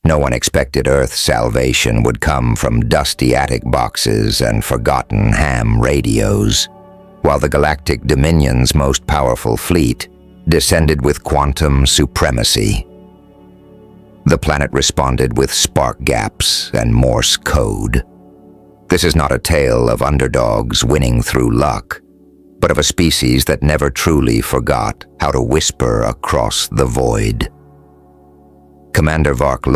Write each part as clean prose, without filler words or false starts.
No one expected Earth's salvation would come from dusty attic boxes and forgotten ham radios, while the Galactic Dominion's most powerful fleet descended with quantum supremacy. The planet responded with spark gaps and Morse code. This is not a tale of underdogs winning through luck, but of a species that never truly forgot how to whisper across the void. Commander Vark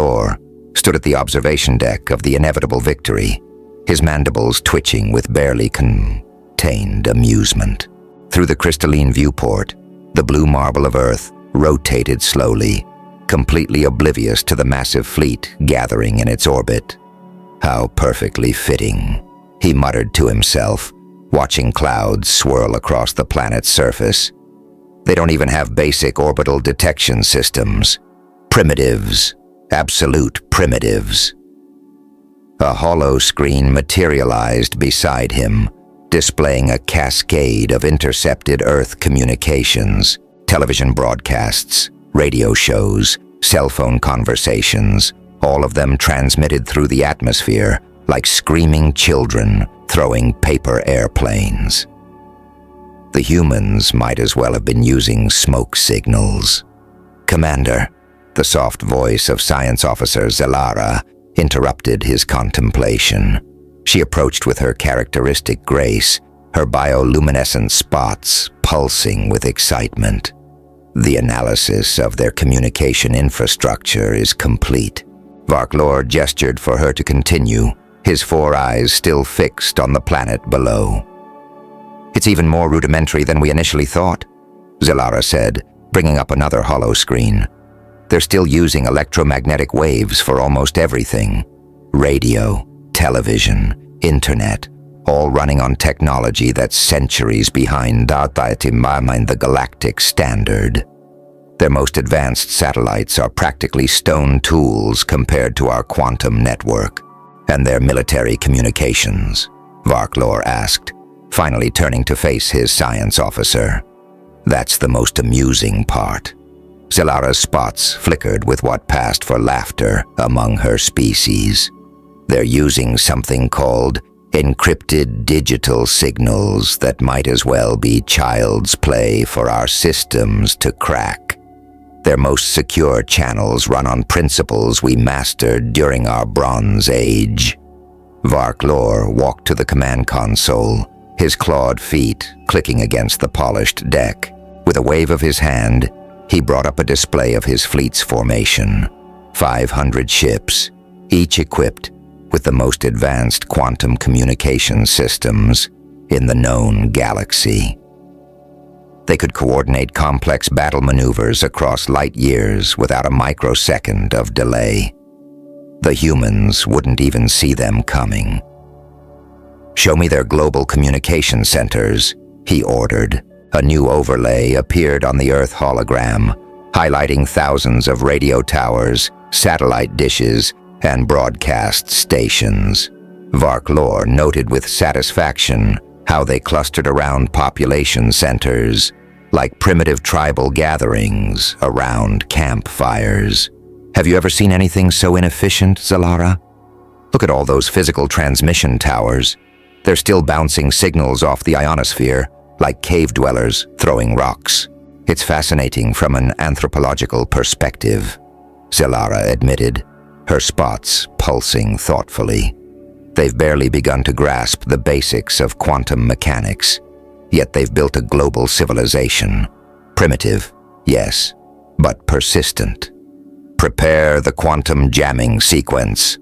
stood at the observation deck of the inevitable victory, his mandibles twitching with barely contained amusement. Through the crystalline viewport, the blue marble of Earth rotated slowly, completely oblivious to the massive fleet gathering in its orbit. How perfectly fitting, he muttered to himself, watching clouds swirl across the planet's surface. They don't even have basic orbital detection systems. Primitives, absolute primitives. A hollow screen materialized beside him, displaying a cascade of intercepted Earth communications, television broadcasts, radio shows, cell phone conversations, all of them transmitted through the atmosphere like screaming children throwing paper airplanes. The humans might as well have been using smoke signals. "Commander," the soft voice of Science Officer Zelara interrupted his contemplation. She approached with her characteristic grace, her bioluminescent spots pulsing with excitement. "The analysis of their communication infrastructure is complete." Vark gestured for her to continue, his four eyes still fixed on the planet below. "It's even more rudimentary than we initially thought," Zelara said, bringing up another hollow screen. "They're still using electromagnetic waves for almost everything. Radio, television, internet, all running on technology that's centuries behind the galactic standard. Their most advanced satellites are practically stone tools compared to our quantum network. And their military communications?" Vark asked, finally turning to face his science officer. "That's the most amusing part." Zelara's spots flickered with what passed for laughter among her species. "They're using something called encrypted digital signals that might as well be child's play for our systems to crack. Their most secure channels run on principles we mastered during our Bronze Age." Vark walked to the command console, his clawed feet clicking against the polished deck. With a wave of his hand, he brought up a display of his fleet's formation. 500 ships, each equipped with the most advanced quantum communication systems in the known galaxy. They could coordinate complex battle maneuvers across light years without a microsecond of delay. The humans wouldn't even see them coming. "Show me their global communication centers," he ordered. A new overlay appeared on the Earth hologram, highlighting thousands of radio towers, satellite dishes, and broadcast stations. Vark noted with satisfaction how they clustered around population centers, like primitive tribal gatherings around campfires. "Have you ever seen anything so inefficient, Zelara? Look at all those physical transmission towers. They're still bouncing signals off the ionosphere, like cave dwellers throwing rocks. It's fascinating from an anthropological perspective," Zelara admitted, her spots pulsing thoughtfully. "They've barely begun to grasp the basics of quantum mechanics, yet they've built a global civilization. Primitive, yes, but persistent." "Prepare the quantum jamming sequence,"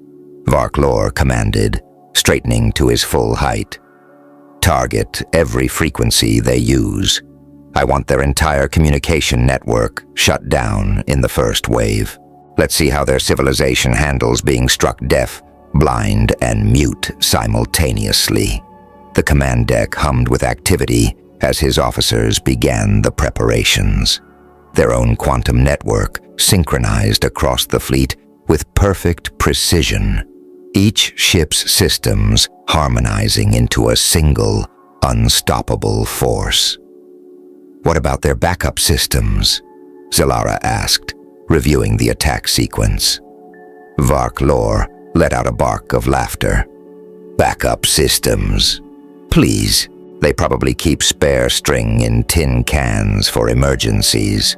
Vark commanded, straightening to his full height. "Target every frequency they use. I want their entire communication network shut down in the first wave. Let's see how their civilization handles being struck deaf, blind, and mute simultaneously." The command deck hummed with activity as his officers began the preparations. Their own quantum network synchronized across the fleet with perfect precision, each ship's systems harmonizing into a single, unstoppable force. "What about their backup systems?" Zelara asked, reviewing the attack sequence. Vark Lore let out a bark of laughter. Backup systems. Please. They probably keep spare string in tin cans for emergencies.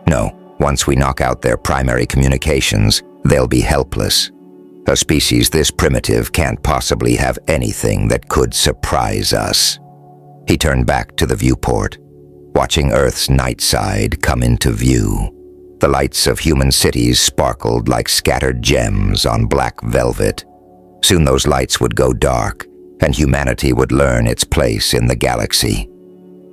No, once we knock out their primary communications, they'll be helpless. A species this primitive can't possibly have anything that could surprise us. He turned back to the viewport, watching Earth's night side come into view. The lights of human cities sparkled like scattered gems on black velvet. Soon those lights would go dark, and humanity would learn its place in the galaxy.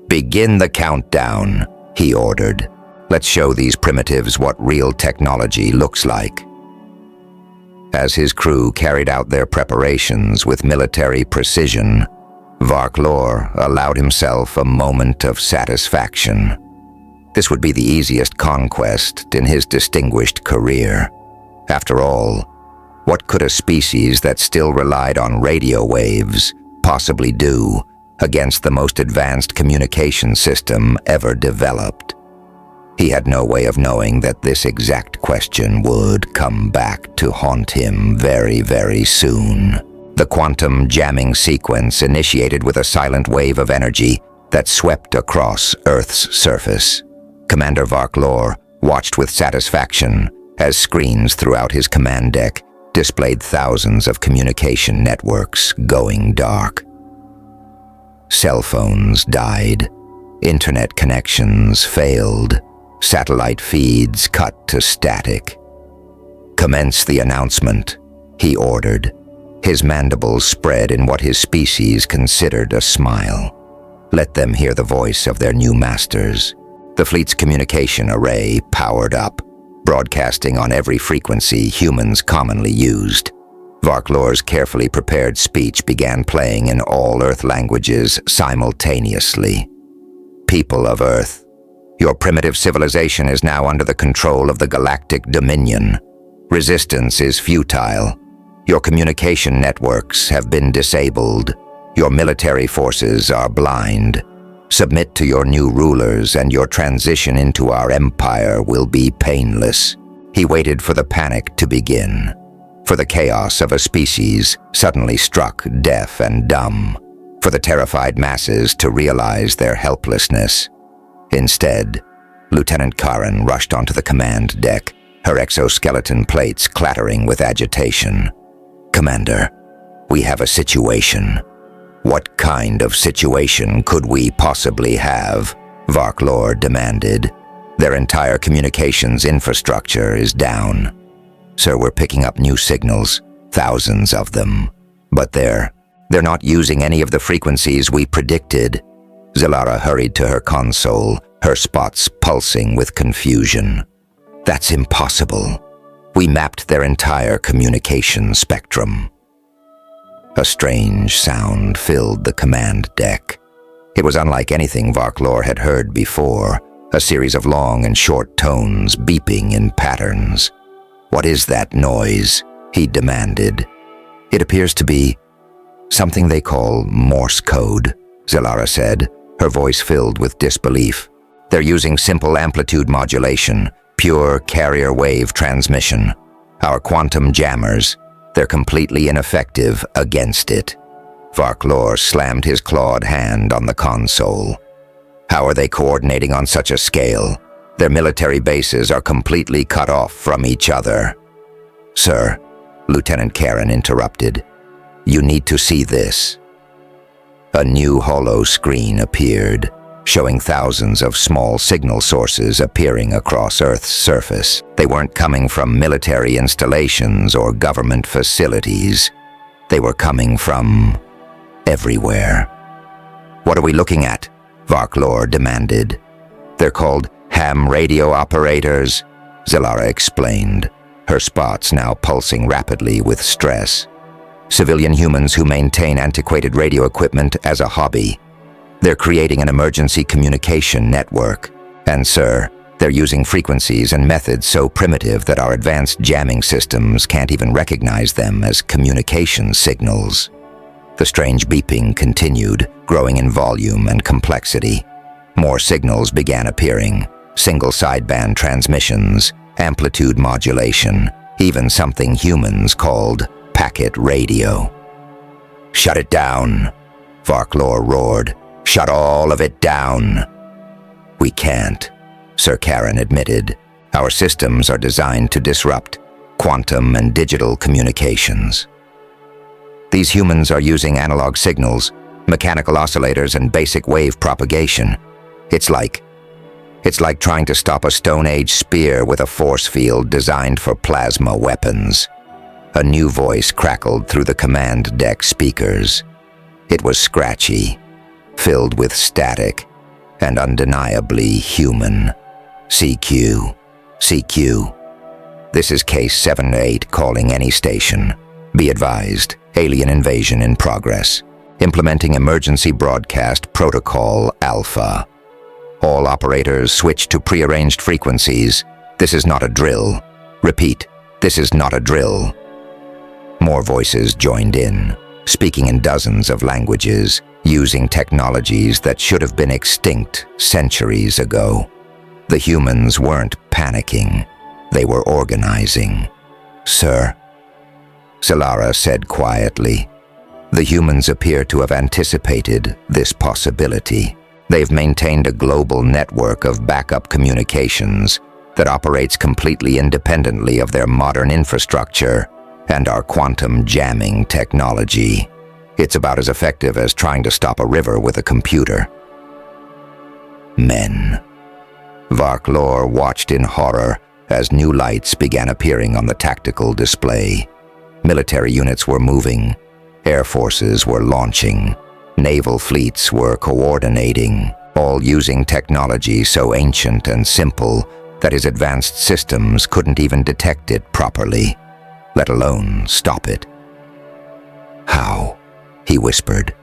"Begin the countdown," he ordered. "Let's show these primitives what real technology looks like." As his crew carried out their preparations with military precision, Vark Lore allowed himself a moment of satisfaction. This would be the easiest conquest in his distinguished career. After all, what could a species that still relied on radio waves possibly do against the most advanced communication system ever developed? He had no way of knowing that this exact question would come back to haunt him very, very soon. The quantum jamming sequence initiated with a silent wave of energy that swept across Earth's surface. Commander Vark Lore watched with satisfaction as screens throughout his command deck displayed thousands of communication networks going dark. Cell phones died, internet connections failed, satellite feeds cut to static. "Commence the announcement," he ordered, his mandibles spread in what his species considered a smile. Let them hear the voice of their new masters. The fleet's communication array powered up, broadcasting on every frequency humans commonly used. Vark Lore's carefully prepared speech began playing in all Earth languages simultaneously. "People of Earth, your primitive civilization is now under the control of the Galactic Dominion. Resistance is futile. Your communication networks have been disabled. Your military forces are blind. Submit to your new rulers and your transition into our empire will be painless." He waited for the panic to begin, for the chaos of a species suddenly struck deaf and dumb, for the terrified masses to realize their helplessness. Instead, Lieutenant Karen rushed onto the command deck, her exoskeleton plates clattering with agitation. "Commander, we have a situation." "What kind of situation could we possibly have?" Vark Lore demanded. "Their entire communications infrastructure is down." "Sir, we're picking up new signals, thousands of them. But they're not using any of the frequencies we predicted." Zilara hurried to her console, her spots pulsing with confusion. "That's impossible. We mapped their entire communication spectrum." A strange sound filled the command deck. It was unlike anything Vark Lore had heard before, a series of long and short tones beeping in patterns. "What is that noise?" he demanded. "It appears to be something they call Morse code," Zilara said, her voice filled with disbelief. "They're using simple amplitude modulation, pure carrier wave transmission. Our quantum jammers, they're completely ineffective against it." Vark Lore slammed his clawed hand on the console. "How are they coordinating on such a scale? Their military bases are completely cut off from each other." "Sir," Lieutenant Karen interrupted, "you need to see this." A new holo screen appeared, showing thousands of small signal sources appearing across Earth's surface. They weren't coming from military installations or government facilities. They were coming from everywhere. "What are we looking at?" Vark Lore demanded. "They're called ham radio operators," Zilara explained, her spots now pulsing rapidly with stress. "Civilian humans who maintain antiquated radio equipment as a hobby. They're creating an emergency communication network. And sir, they're using frequencies and methods so primitive that our advanced jamming systems can't even recognize them as communication signals." The strange beeping continued, growing in volume and complexity. More signals began appearing, single sideband transmissions, amplitude modulation, even something humans called packet radio. "Shut it down," Varklor roared. "Shut all of it down." "We can't," Sir Karen admitted. "Our systems are designed to disrupt quantum and digital communications. These humans are using analog signals, mechanical oscillators, and basic wave propagation. It's like trying to stop a Stone Age spear with a force field designed for plasma weapons." A new voice crackled through the command deck speakers. It was scratchy, filled with static, and undeniably human. "CQ, CQ. This is Case 7-8 calling any station. Be advised, alien invasion in progress. Implementing emergency broadcast protocol Alpha. All operators switch to prearranged frequencies. This is not a drill. Repeat, this is not a drill." More voices joined in, speaking in dozens of languages, using technologies that should have been extinct centuries ago. The humans weren't panicking. They were organizing. "Sir," Solara said quietly, "the humans appear to have anticipated this possibility. They've maintained a global network of backup communications that operates completely independently of their modern infrastructure and our quantum jamming technology. It's about as effective as trying to stop a river with a computer." Men. Varklor watched in horror as new lights began appearing on the tactical display. Military units were moving. Air forces were launching. Naval fleets were coordinating, all using technology so ancient and simple that his advanced systems couldn't even detect it properly, let alone stop it. "How?" he whispered.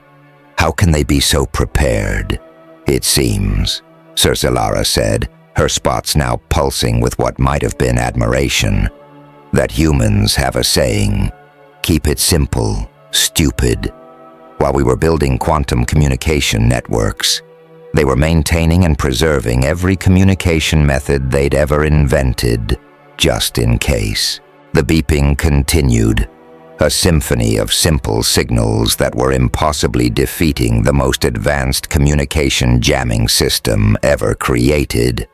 "How can they be so prepared?" "It seems," Sir Solara said, her spots now pulsing with what might have been admiration, "that humans have a saying, 'Keep it simple, stupid.' While we were building quantum communication networks, they were maintaining and preserving every communication method they'd ever invented, just in case." The beeping continued, a symphony of simple signals that were impossibly defeating the most advanced communication jamming system ever created.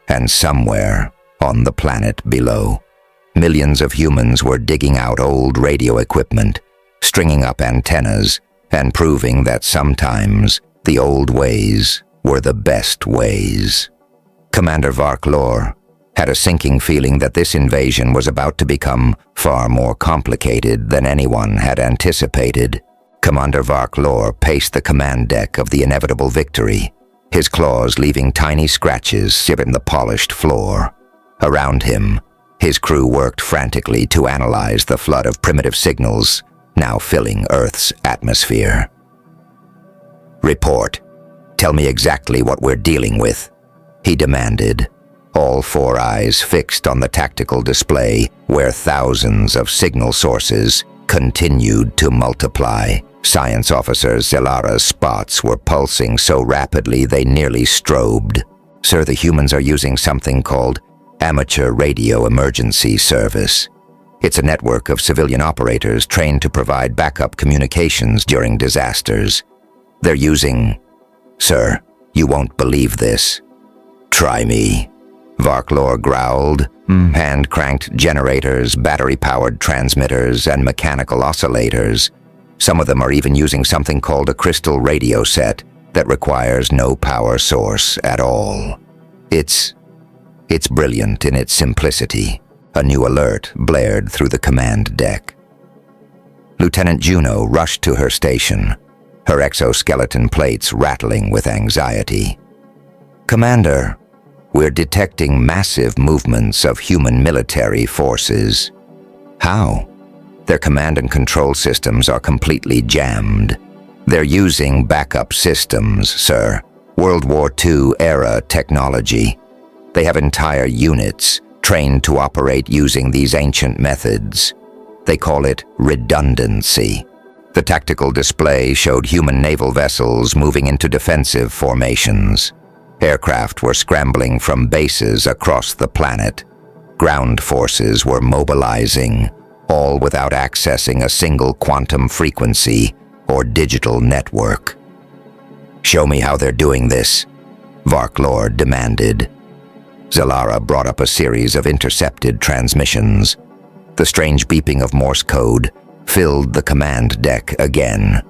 And somewhere on the planet below, millions of humans were digging out old radio equipment, stringing up antennas, and proving that sometimes the old ways were the best ways. Commander Varklor had a sinking feeling that this invasion was about to become far more complicated than anyone had anticipated. Commander Varklor paced the command deck of the inevitable victory, his claws leaving tiny scratches in the polished floor. Around him, his crew worked frantically to analyze the flood of primitive signals now filling Earth's atmosphere. "Report. Tell me exactly what we're dealing with," he demanded, all four eyes fixed on the tactical display where thousands of signal sources continued to multiply. Science Officer Zelara's spots were pulsing so rapidly they nearly strobed. "Sir, the humans are using something called Amateur Radio Emergency Service. It's a network of civilian operators trained to provide backup communications during disasters. They're using... Sir, you won't believe this." "Try me," Varklor growled. Hand-cranked generators, battery-powered transmitters, and mechanical oscillators. Some of them are even using something called a crystal radio set that requires no power source at all. It's brilliant in its simplicity. A new alert blared through the command deck. Lieutenant Juno rushed to her station, her exoskeleton plates rattling with anxiety. "Commander, we're detecting massive movements of human military forces." "How?" "Their command and control systems are completely jammed. They're using backup systems, sir. World War II-era technology. They have entire units trained to operate using these ancient methods. They call it redundancy." The tactical display showed human naval vessels moving into defensive formations. Aircraft were scrambling from bases across the planet. Ground forces were mobilizing, all without accessing a single quantum frequency or digital network. "Show me how they're doing this," Varklor demanded. Zalara brought up a series of intercepted transmissions. The strange beeping of Morse code filled the command deck again,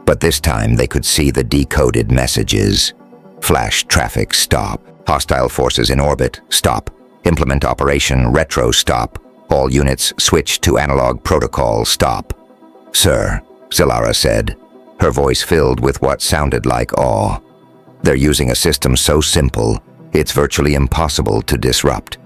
but this time they could see the decoded messages. "Flash traffic stop. Hostile forces in orbit stop. Implement operation retro stop. All units switch to analog protocol stop." "Sir," Zalara said, her voice filled with what sounded like awe. "They're using a system so simple, it's virtually impossible to disrupt.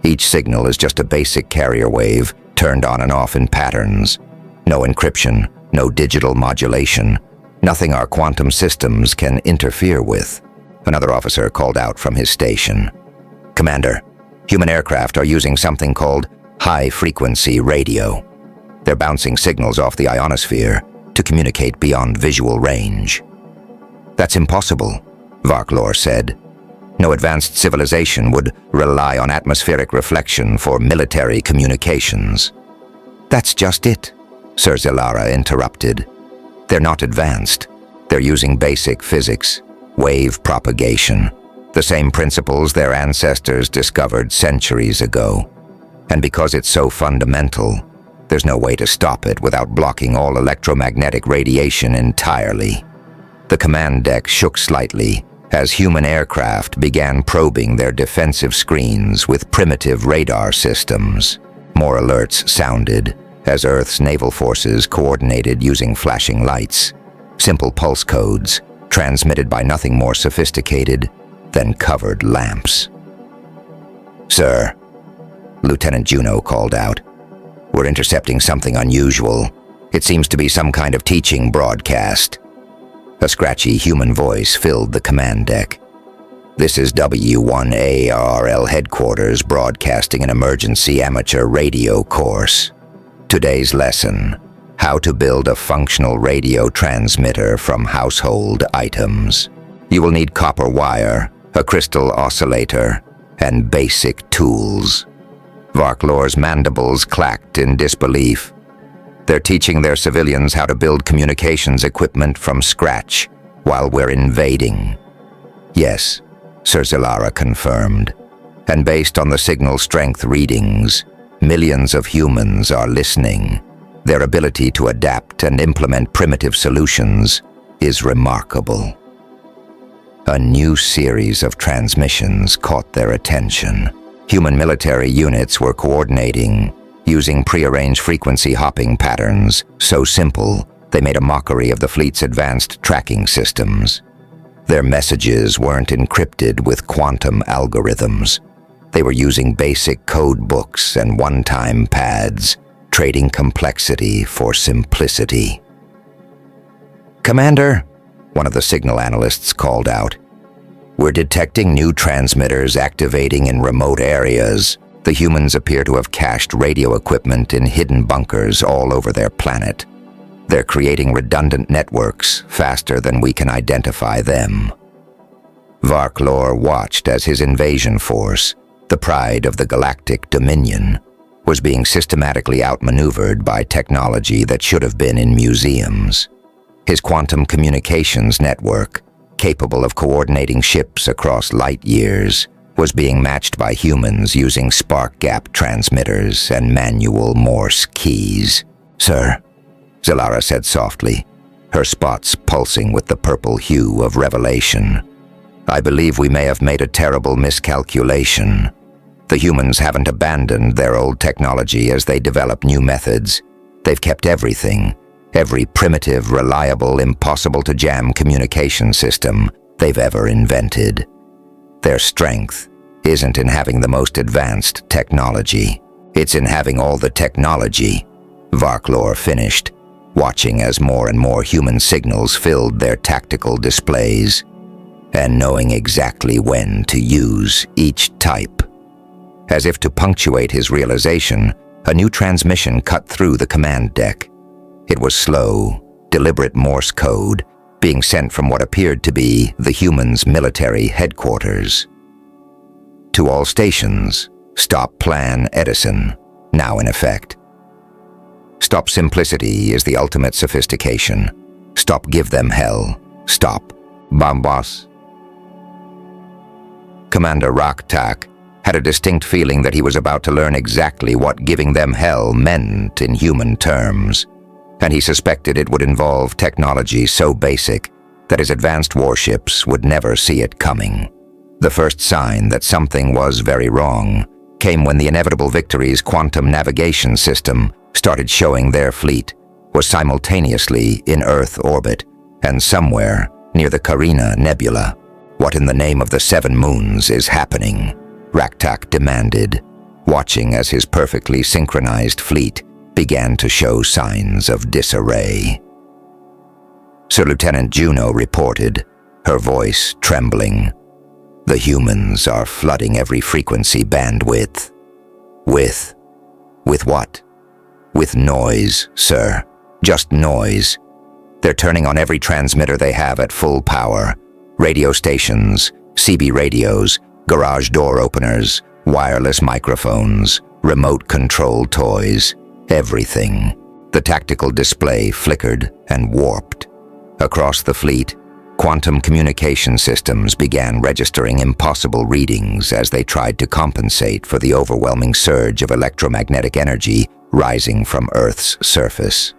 Each signal is just a basic carrier wave, turned on and off in patterns. No encryption, no digital modulation, nothing our quantum systems can interfere with." Another officer called out from his station. "Commander, human aircraft are using something called high-frequency radio. They're bouncing signals off the ionosphere to communicate beyond visual range." "That's impossible," Varklor said. "No advanced civilization would rely on atmospheric reflection for military communications." "That's just it," Sir Zalara interrupted. "They're not advanced. They're using basic physics, wave propagation, the same principles their ancestors discovered centuries ago. And because it's so fundamental, there's no way to stop it without blocking all electromagnetic radiation entirely." The command deck shook slightly as human aircraft began probing their defensive screens with primitive radar systems. More alerts sounded as Earth's naval forces coordinated using flashing lights, simple pulse codes transmitted by nothing more sophisticated than covered lamps. "Sir," Lieutenant Juno called out, "we're intercepting something unusual. It seems to be some kind of teaching broadcast." A scratchy human voice filled the command deck. "This is W1ARL headquarters broadcasting an emergency amateur radio course. Today's lesson: how to build a functional radio transmitter from household items. You will need copper wire, a crystal oscillator, and basic tools." Varklor's mandibles clacked in disbelief. "They're teaching their civilians how to build communications equipment from scratch while we're invading." "Yes," Sir Zalara confirmed. "And based on the signal strength readings, millions of humans are listening. Their ability to adapt and implement primitive solutions is remarkable." A new series of transmissions caught their attention. Human military units were coordinating, using prearranged frequency hopping patterns so simple they made a mockery of the fleet's advanced tracking systems. Their messages weren't encrypted with quantum algorithms. They were using basic code books and one-time pads, trading complexity for simplicity. "Commander," one of the signal analysts called out, "we're detecting new transmitters activating in remote areas. The humans appear to have cached radio equipment in hidden bunkers all over their planet. They're creating redundant networks faster than we can identify them." Varklor watched as his invasion force, the pride of the Galactic Dominion, was being systematically outmaneuvered by technology that should have been in museums. His quantum communications network, capable of coordinating ships across light years, was being matched by humans using spark gap transmitters and manual Morse keys. "Sir," Zalara said softly, her spots pulsing with the purple hue of revelation, "I believe we may have made a terrible miscalculation. The humans haven't abandoned their old technology as they develop new methods. They've kept everything, every primitive, reliable, impossible-to-jam communication system they've ever invented. Their strength isn't in having the most advanced technology. It's in having all the technology," Varklor finished, watching as more and more human signals filled their tactical displays, "and knowing exactly when to use each type." As if to punctuate his realization, a new transmission cut through the command deck. It was slow, deliberate Morse code, being sent from what appeared to be the humans' military headquarters. "To all stations," Stop Plan Edison, now in effect. Stop Simplicity is the ultimate sophistication. Stop Give Them Hell. Stop Bombos. Commander Raktak had a distinct feeling that he was about to learn exactly what giving them hell meant in human terms, and he suspected it would involve technology so basic that his advanced warships would never see it coming. The first sign that something was very wrong came when the Inevitable Victory's quantum navigation system started showing their fleet was simultaneously in Earth orbit and somewhere near the Carina Nebula. What in the name of the 7 moons is happening? Raktak demanded, watching as his perfectly synchronized fleet began to show signs of disarray. Sir Lieutenant Juno reported, her voice trembling. The humans are flooding every frequency bandwidth. With what? With noise, sir. Just noise. They're turning on every transmitter they have at full power. Radio stations, CB radios, garage door openers, wireless microphones, remote control toys, everything. The tactical display flickered and warped. Across the fleet, quantum communication systems began registering impossible readings as they tried to compensate for the overwhelming surge of electromagnetic energy rising from Earth's surface.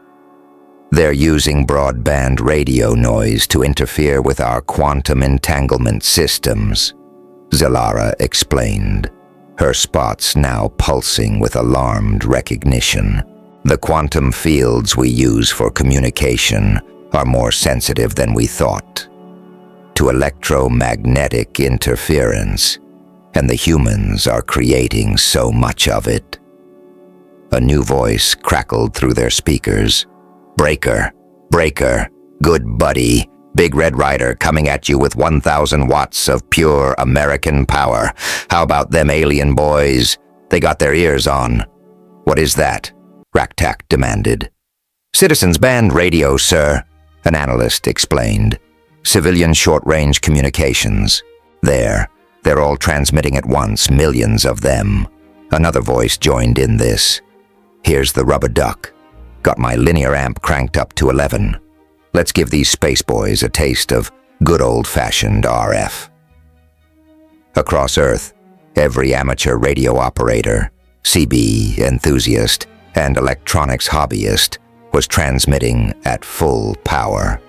They're using broadband radio noise to interfere with our quantum entanglement systems, Zalara explained, her spots now pulsing with alarmed recognition. The quantum fields we use for communication are more sensitive than we thought to electromagnetic interference, and the humans are creating so much of it. A new voice crackled through their speakers. Breaker, good buddy. Big Red Rider coming at you with 1,000 watts of pure American power. How about them alien boys? They got their ears on. What is that? Raktak demanded. Citizens band radio, sir, an analyst explained. Civilian short-range communications. They're all transmitting at once, millions of them. Another voice joined in this. Here's the rubber duck. Got my linear amp cranked up to 11. Let's give these space boys a taste of good old-fashioned RF. Across Earth, every amateur radio operator, CB enthusiast, and electronics hobbyist was transmitting at full power.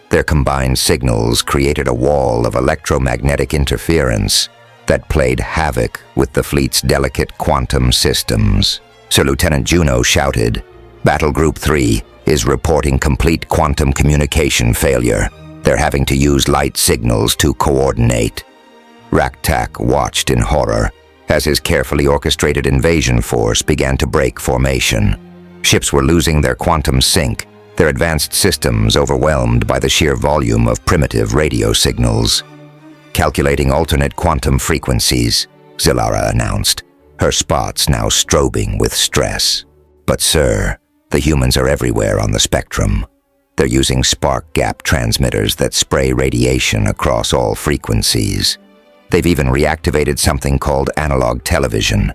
Their combined signals created a wall of electromagnetic interference that played havoc with the fleet's delicate quantum systems. Sir Lieutenant Juno shouted, Battle Group 3 is reporting complete quantum communication failure. They're having to use light signals to coordinate. Raktak watched in horror as his carefully orchestrated invasion force began to break formation. Ships were losing their quantum sync, their advanced systems overwhelmed by the sheer volume of primitive radio signals. Calculating alternate quantum frequencies, Zalara announced, her spots now strobing with stress. But sir, the humans are everywhere on the spectrum. They're using spark gap transmitters that spray radiation across all frequencies. They've even reactivated something called analog television.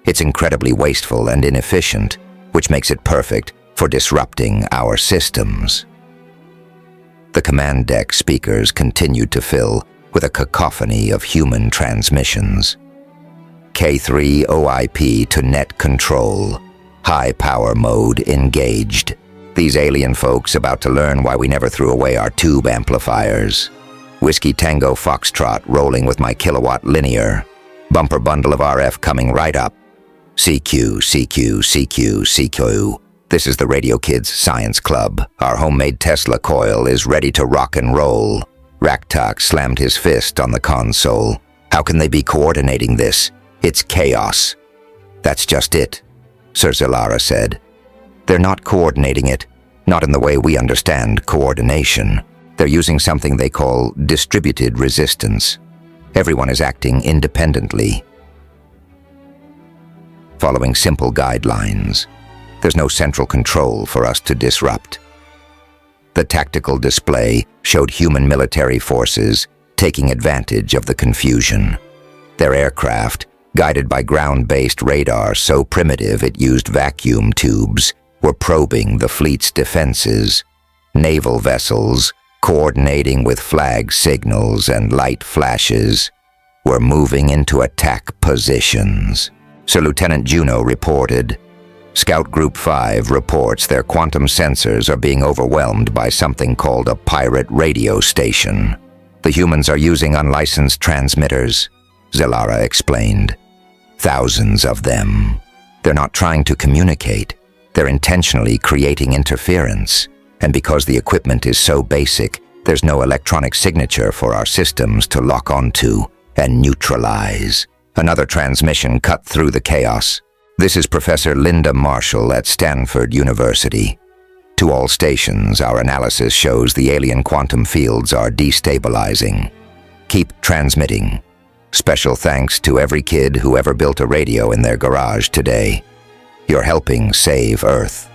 It's incredibly wasteful and inefficient, which makes it perfect for disrupting our systems. The command deck speakers continued to fill with a cacophony of human transmissions. K3 OIP to net control. High power mode engaged. These alien folks about to learn why we never threw away our tube amplifiers. Whiskey Tango Foxtrot rolling with my kilowatt linear. Bumper bundle of RF coming right up. CQ, CQ, CQ, CQ. This is the Radio Kids Science Club. Our homemade Tesla coil is ready to rock and roll. Raktak slammed his fist on the console. How can they be coordinating this? It's chaos. That's just it, Sir Zalara said. They're not coordinating it, not in the way we understand coordination. They're using something they call distributed resistance. Everyone is acting independently, following simple guidelines. There's no central control for us to disrupt. The tactical display showed human military forces taking advantage of the confusion. Their aircraft, guided by ground-based radar so primitive it used vacuum tubes, were probing the fleet's defenses. Naval vessels, coordinating with flag signals and light flashes, were moving into attack positions. Sir Lieutenant Juno reported, Scout Group 5 reports their quantum sensors are being overwhelmed by something called a pirate radio station. The humans are using unlicensed transmitters, Zilara explained. Thousands of them. They're not trying to communicate. They're intentionally creating interference. And because the equipment is so basic, there's no electronic signature for our systems to lock onto and neutralize. Another transmission cut through the chaos. This is Professor Linda Marshall at Stanford University. To all stations, our analysis shows the alien quantum fields are destabilizing. Keep transmitting. Special thanks to every kid who ever built a radio in their garage today. You're helping save Earth.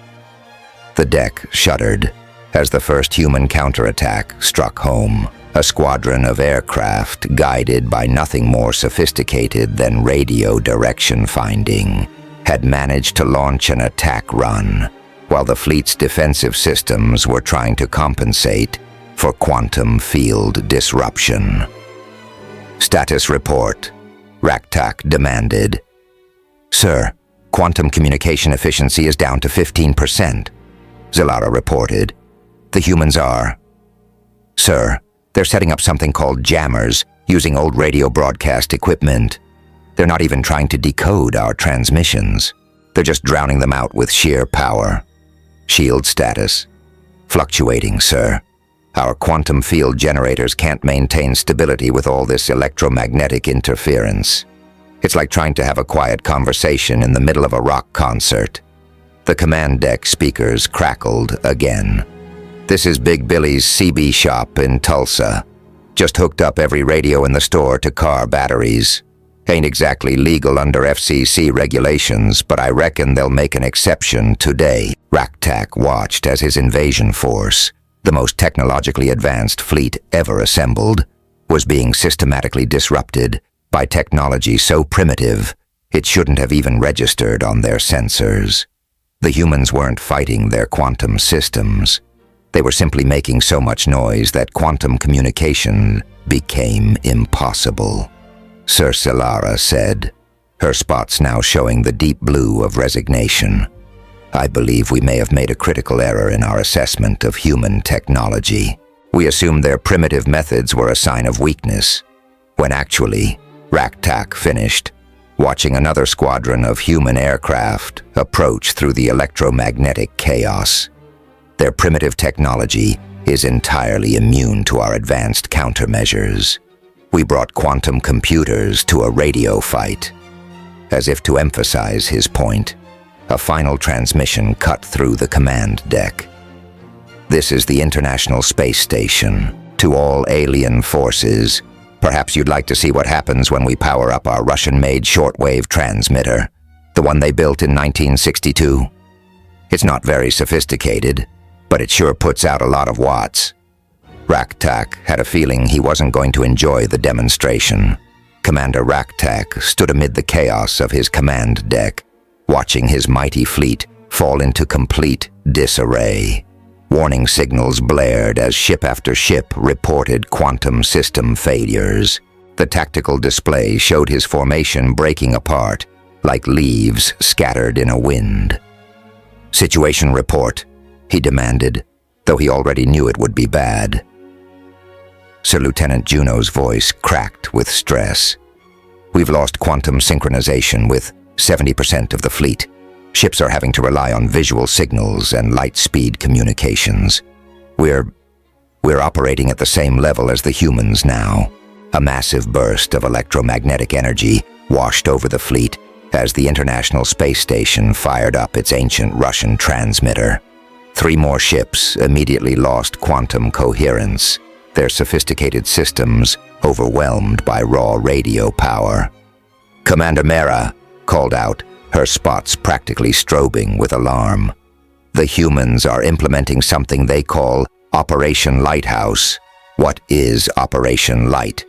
The deck shuddered as the first human counterattack struck home. A squadron of aircraft guided by nothing more sophisticated than radio direction finding had managed to launch an attack run, while the fleet's defensive systems were trying to compensate for quantum field disruption. Status report, Raktak demanded. Sir, quantum communication efficiency is down to 15%, Zilara reported. The humans are. Sir, they're setting up something called jammers, using old radio broadcast equipment. They're not even trying to decode our transmissions. They're just drowning them out with sheer power. Shield status. Fluctuating, sir. Our quantum field generators can't maintain stability with all this electromagnetic interference. It's like trying to have a quiet conversation in the middle of a rock concert. The command deck speakers crackled again. This is Big Billy's CB shop in Tulsa. Just hooked up every radio in the store to car batteries. Ain't exactly legal under FCC regulations, but I reckon they'll make an exception today. Raktak watched as his invasion force, the most technologically advanced fleet ever assembled, was being systematically disrupted by technology so primitive it shouldn't have even registered on their sensors. The humans weren't fighting their quantum systems. They were simply making so much noise that quantum communication became impossible. Sir Zilara said, her spots now showing the deep blue of resignation. I believe we may have made a critical error in our assessment of human technology. We assumed their primitive methods were a sign of weakness, when actually, Raktak finished, watching another squadron of human aircraft approach through the electromagnetic chaos. Their primitive technology is entirely immune to our advanced countermeasures. We brought quantum computers to a radio fight. As if to emphasize his point, a final transmission cut through the command deck. This is the International Space Station. To all alien forces, perhaps you'd like to see what happens when we power up our Russian-made shortwave transmitter, the one they built in 1962. It's not very sophisticated, but it sure puts out a lot of watts. Raktak had a feeling he wasn't going to enjoy the demonstration. Commander Raktak stood amid the chaos of his command deck, watching his mighty fleet fall into complete disarray. Warning signals blared as ship after ship reported quantum system failures. The tactical display showed his formation breaking apart, like leaves scattered in a wind. Situation report, he demanded, though he already knew it would be bad. Sir Lieutenant Juno's voice cracked with stress. We've lost quantum synchronization with 70% of the fleet. Ships are having to rely on visual signals and light-speed communications. We're operating at the same level as the humans now. A massive burst of electromagnetic energy washed over the fleet as the International Space Station fired up its ancient Russian transmitter. 3 more ships immediately lost quantum coherence, their sophisticated systems overwhelmed by raw radio power. Commander Mera called out, her spots practically strobing with alarm. The humans are implementing something they call Operation Lighthouse. What is Operation Light?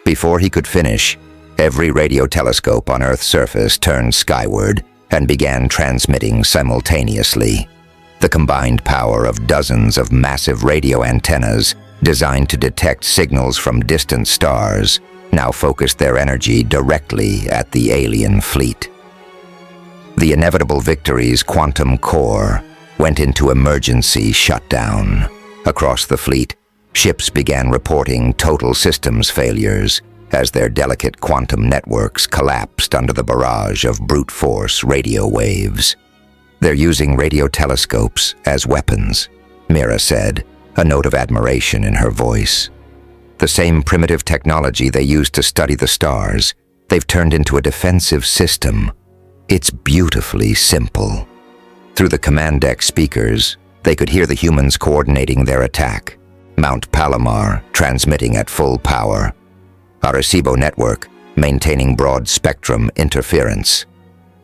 Before he could finish, Every radio telescope on Earth's surface turned skyward and began transmitting simultaneously. The combined power of dozens of massive radio antennas designed to detect signals from distant stars now focused their energy directly at the alien fleet. The Inevitable Victory's quantum core went into emergency shutdown. Across the fleet, ships began reporting total systems failures as their delicate quantum networks collapsed under the barrage of brute force radio waves. "They're using radio telescopes as weapons," Mira said, a note of admiration in her voice. "The same primitive technology they used to study the stars, they've turned into a defensive system. It's beautifully simple." Through the command deck speakers, they could hear the humans coordinating their attack. Mount Palomar transmitting at full power. Arecibo network maintaining broad spectrum interference.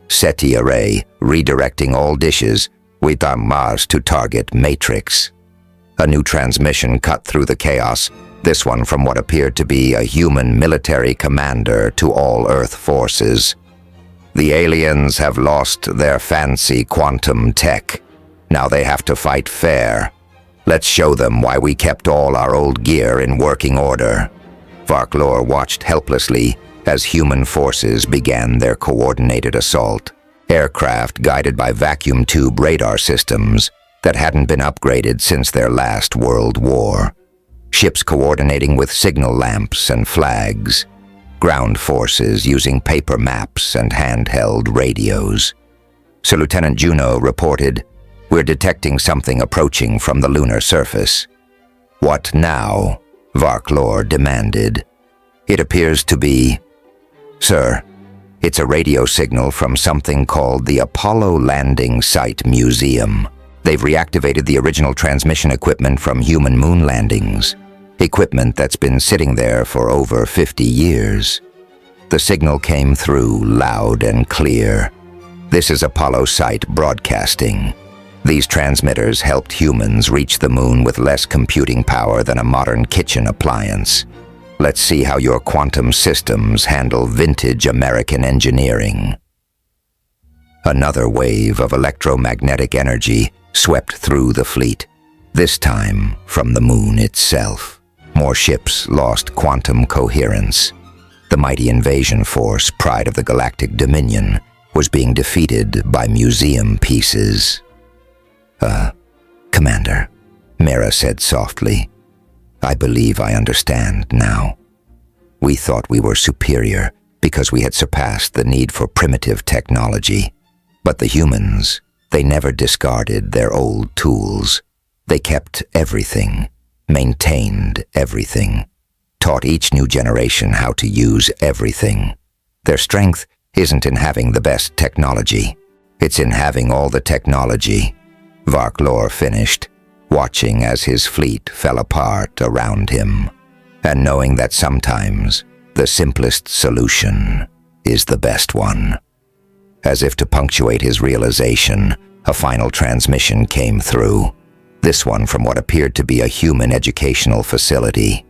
SETI array redirecting all dishes with our Mars to target matrix. A new transmission cut through the chaos, this one from what appeared to be a human military commander to all Earth forces. "The aliens have lost their fancy quantum tech. Now they have to fight fair. Let's show them why we kept all our old gear in working order." Varklor watched helplessly as human forces began their coordinated assault. Aircraft guided by vacuum tube radar systems that hadn't been upgraded since their last World War. Ships coordinating with signal lamps and flags. Ground forces using paper maps and handheld radios. Sir Lieutenant Juno reported, "We're detecting something approaching from the lunar surface." "What now?" Varklor demanded. "It appears to be..." "Sir, it's a radio signal from something called the Apollo Landing Site Museum. They've reactivated the original transmission equipment from human moon landings. Equipment that's been sitting there for over 50 years. The signal came through loud and clear. This is Apollo site broadcasting. These transmitters helped humans reach the moon with less computing power than a modern kitchen appliance. Let's see how your quantum systems handle vintage American engineering." Another wave of electromagnetic energy swept through the fleet, this time from the moon itself. More ships lost quantum coherence. The mighty invasion force, pride of the Galactic Dominion, was being defeated by museum pieces. Commander," Mira said softly, "I believe I understand now. We thought we were superior because we had surpassed the need for primitive technology. But the humans, they never discarded their old tools. They kept everything, maintained everything, taught each new generation how to use everything. Their strength isn't in having the best technology. It's in having all the technology," Varklor finished, watching as his fleet fell apart around him, and knowing that sometimes the simplest solution is the best one. As if to punctuate his realization, a final transmission came through, this one from what appeared to be a human educational facility.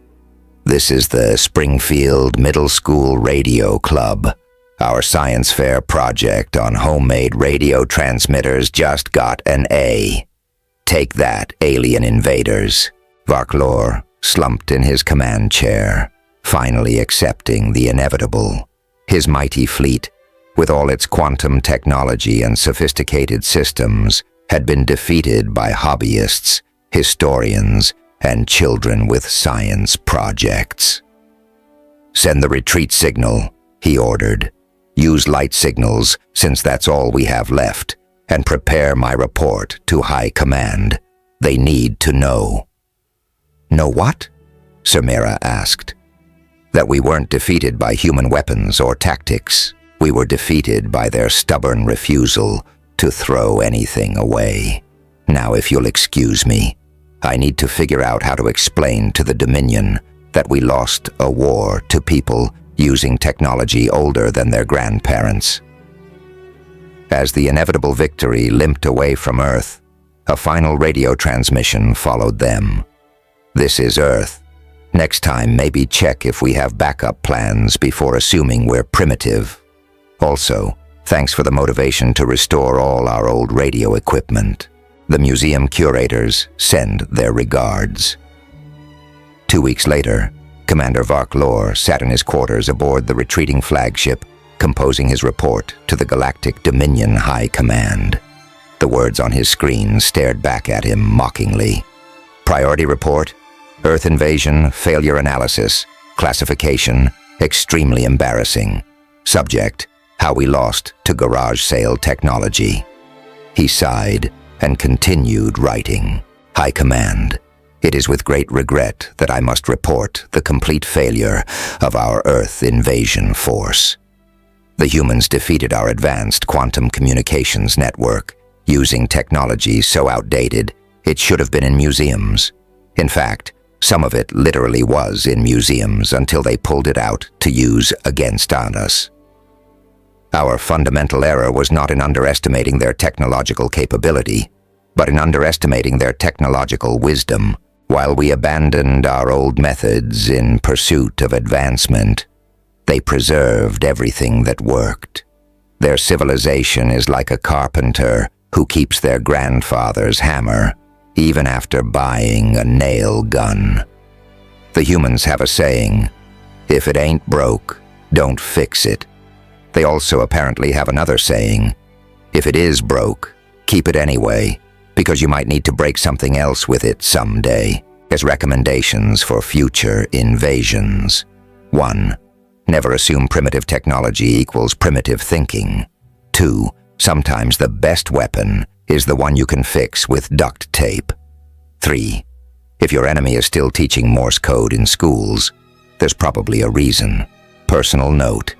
"This is the Springfield Middle School Radio Club. Our science fair project on homemade radio transmitters just got an A. Take that, alien invaders." Varklor slumped in his command chair, finally accepting the inevitable. His mighty fleet, with all its quantum technology and sophisticated systems, had been defeated by hobbyists, historians, and children with science projects. "Send the retreat signal," he ordered. "Use light signals, since that's all we have left, and prepare my report to High Command. They need to know." "Know what?" Mira asked. "That we weren't defeated by human weapons or tactics. We were defeated by their stubborn refusal to throw anything away. Now, if you'll excuse me, I need to figure out how to explain to the Dominion that we lost a war to people using technology older than their grandparents." As the Inevitable Victory limped away from Earth, a final radio transmission followed them. "This is Earth. Next time, maybe check if we have backup plans before assuming we're primitive. Also, thanks for the motivation to restore all our old radio equipment. The museum curators send their regards. 2 weeks later, Commander Vark sat in his quarters aboard the retreating flagship, composing his report to the Galactic Dominion High Command. The words on his screen stared back at him mockingly. Priority report, Earth invasion, failure analysis, classification, extremely embarrassing. Subject, how we lost to garage sale technology. He sighed and continued writing. High Command, it is with great regret that I must report the complete failure of our Earth invasion force. The humans defeated our advanced quantum communications network, using technology so outdated it should have been in museums. In fact, some of it literally was in museums until they pulled it out to use against us. Our fundamental error was not in underestimating their technological capability, but in underestimating their technological wisdom. While we abandoned our old methods in pursuit of advancement, they preserved everything that worked. Their civilization is like a carpenter who keeps their grandfather's hammer, even after buying a nail gun. The humans have a saying, if it ain't broke, don't fix it. They also apparently have another saying, if it is broke, keep it anyway, because you might need to break something else with it someday, as recommendations for future invasions. 1. Never assume primitive technology equals primitive thinking. 2. Sometimes the best weapon is the one you can fix with duct tape. 3. If your enemy is still teaching Morse code in schools, there's probably a reason. Personal note,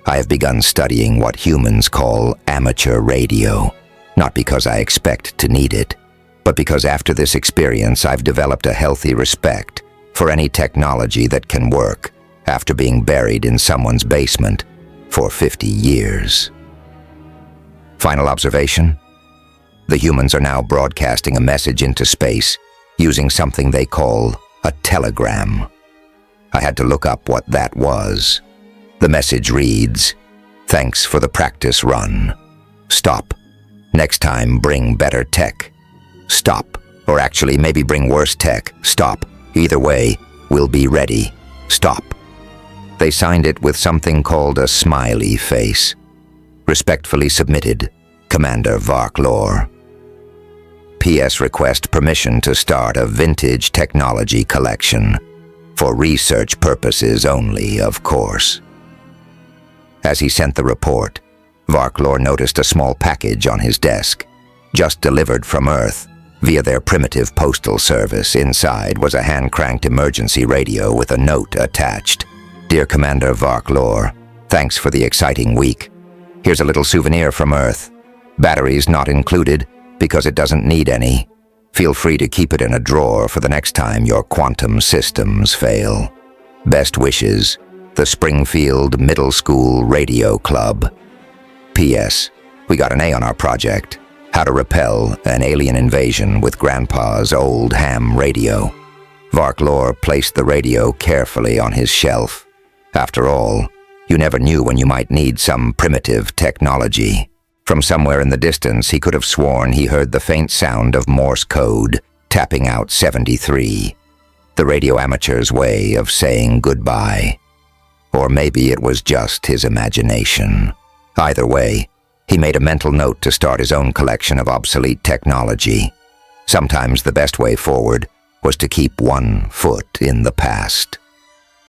I have begun studying what humans call amateur radio, not because I expect to need it, but because after this experience I've developed a healthy respect for any technology that can work after being buried in someone's basement for 50 years. Final observation? The humans are now broadcasting a message into space using something they call a telegram. I had to look up what that was. The message reads, "Thanks for the practice run. Stop. Next time, bring better tech. Stop. Or actually, maybe bring worse tech. Stop. Either way, we'll be ready. Stop." They signed it with something called a smiley face. Respectfully submitted, Commander Vark. P.S. Request permission to start a vintage technology collection. For research purposes only, of course. As he sent the report, Vark noticed a small package on his desk, just delivered from Earth, via their primitive postal service. Inside was a hand-cranked emergency radio with a note attached. Dear Commander Vark, thanks for the exciting week. Here's a little souvenir from Earth. Batteries not included, because it doesn't need any. Feel free to keep it in a drawer for the next time your quantum systems fail. Best wishes, the Springfield Middle School Radio Club. P.S. We got an A on our project. How to repel an alien invasion with Grandpa's old ham radio. Vark placed the radio carefully on his shelf. After all, you never knew when you might need some primitive technology. From somewhere in the distance, he could have sworn he heard the faint sound of Morse code, tapping out 73. The radio amateur's way of saying goodbye. Or maybe it was just his imagination. Either way, he made a mental note to start his own collection of obsolete technology. Sometimes the best way forward was to keep one foot in the past.